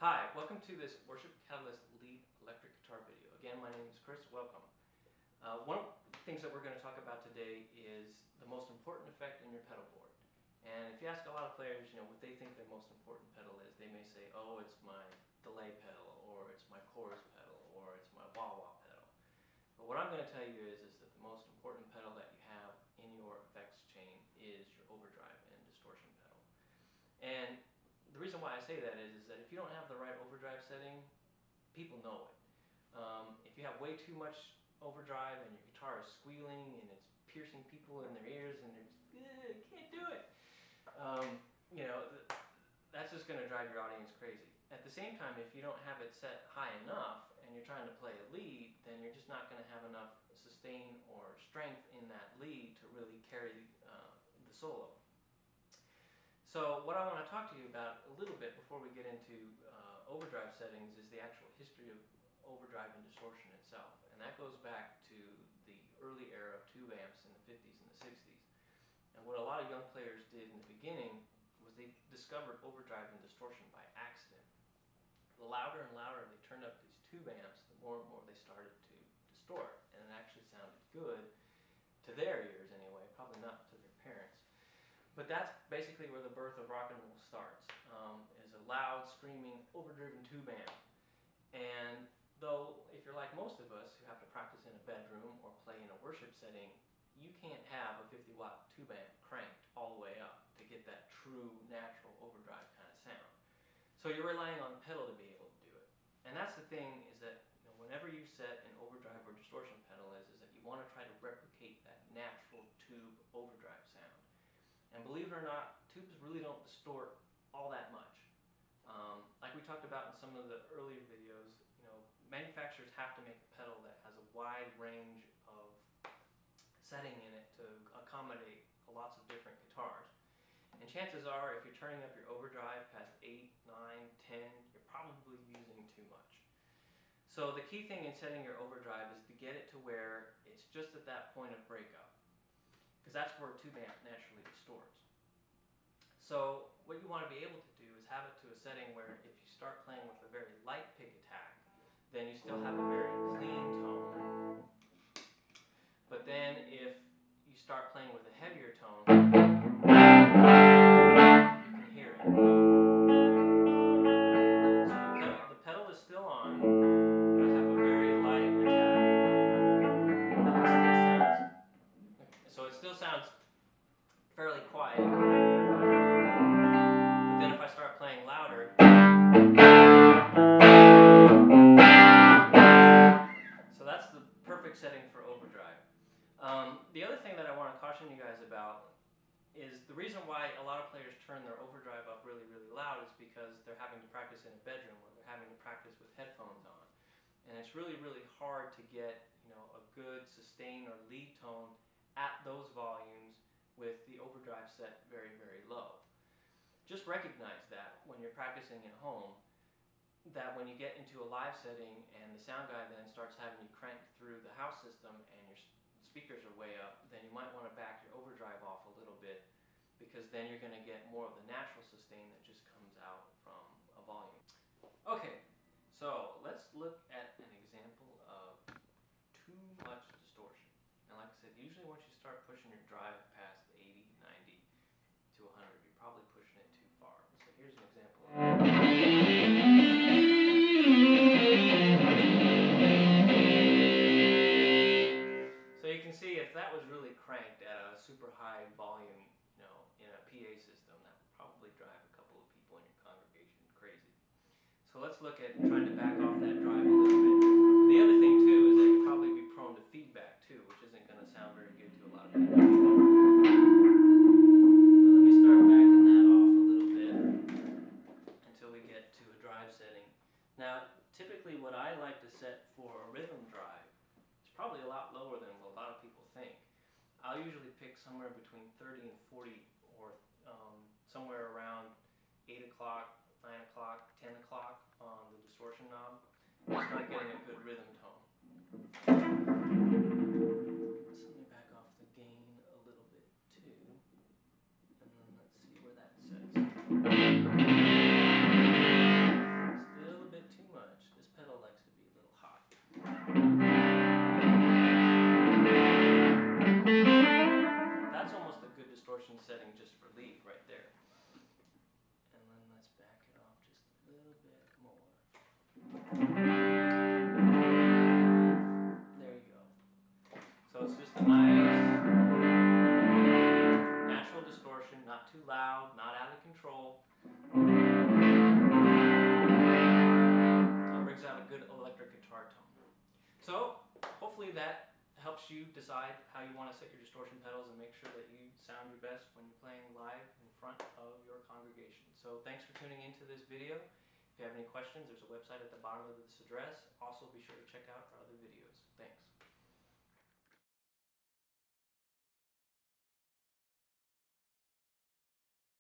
Hi, welcome to this Worship Catalyst lead electric guitar video. Again, my name is Chris. Welcome. One of the things that we're going to talk about today is the most important effect in your pedal board. And if you ask a lot of players, what they think their most important pedal is, they may say, oh, it's my delay pedal, or it's my chorus pedal, or it's my wah-wah pedal. But what I'm going to tell you is that the most important pedal that you have in your effects chain is your overdrive and distortion pedal. And the reason why I say that is that if you don't have the right overdrive setting, people know it. If you have way too much overdrive and your guitar is squealing and it's piercing people in their ears and they're just, can't do it. That's just going to drive your audience crazy. At the same time, if you don't have it set high enough and you're trying to play a lead, then you're just not going to have enough sustain or strength in that lead to really carry the solo. So what I want to talk to you about a little bit before we get into overdrive settings is the actual history of overdrive and distortion itself. And that goes back to the early era of tube amps in the 50s and the 60s. And what a lot of young players did in the beginning was they discovered overdrive and distortion by accident. The louder and louder they turned up these tube amps, the more and more they started to distort. And it actually sounded good to their ears anyway, probably not to their parents. But that's basically where the birth of rock and roll starts, is a loud, screaming, overdriven tube amp. And though, if you're like most of us who have to practice in a bedroom or play in a worship setting, you can't have a 50-watt tube amp cranked all the way up to get that true, natural overdrive kind of sound. So you're relying on a pedal to be able to do it. And that's the thing, is that whenever you set an overdrive or distortion pedal is that you want to try to replicate that natural tube overdrive sound. And believe it or not, tubes really don't distort all that much. Like we talked about in some of the earlier videos, manufacturers have to make a pedal that has a wide range of setting in it to accommodate lots of different guitars. And chances are, if you're turning up your overdrive past 8, 9, 10, you're probably using too much. So the key thing in setting your overdrive is to get it to where it's just at that point of breakup, because that's where a tube amp naturally distorts. So what you want to be able to do is have it to a setting where if you start playing with a very light pick attack, then you still have a very clean tone. But then if you start playing with a heavier tone, you can hear it. So the pedal is still on, but I have a very light attack. So it still sounds fairly quiet. But then if I start playing louder, so that's the perfect setting for overdrive. The other thing that I want to caution you guys about is the reason why a lot of players turn their overdrive up really, really loud is because they're having to practice in a bedroom or they're having to practice with headphones on. And it's really, really hard to get a good sustain or lead tone at those volumes with the overdrive set very, very low. Just recognize that when you're practicing at home, that when you get into a live setting and the sound guy then starts having you crank through the house system and your speakers are way up, then you might want to back your overdrive off a little bit, because then you're going to get more of the natural sustain that just comes out from a volume. Okay, so let's look at an example of too much distortion. And like I said, usually once you start pushing your drive past 80, 90 to 100, you're probably pushing it too far. So here's an example of So you can see if that was really cranked at a super high volume, in a PA system, that would probably drive a couple of people in your congregation crazy. So let's look at trying to back off that drive a little bit. The other thing too is that you'd probably be prone to feedback too, which isn't going to sound very good to a lot of people. But let me start backing that off a little bit until we get to a drive setting. Now, typically what I like to set for a rhythm drive is probably a lot lower than what a lot of people think. I'll usually pick somewhere between 30 and 40, or somewhere around 8 o'clock, 9 o'clock, 10 o'clock on the distortion knob. And start getting a good rhythm tone. So let me back off the gain a little bit too, and then let's see where that sets. decide how you want to set your distortion pedals and make sure that you sound your best when you're playing live in front of your congregation. So thanks for tuning into this video. If you have any questions, there's a website at the bottom of this address. Also, be sure to check out our other videos. Thanks.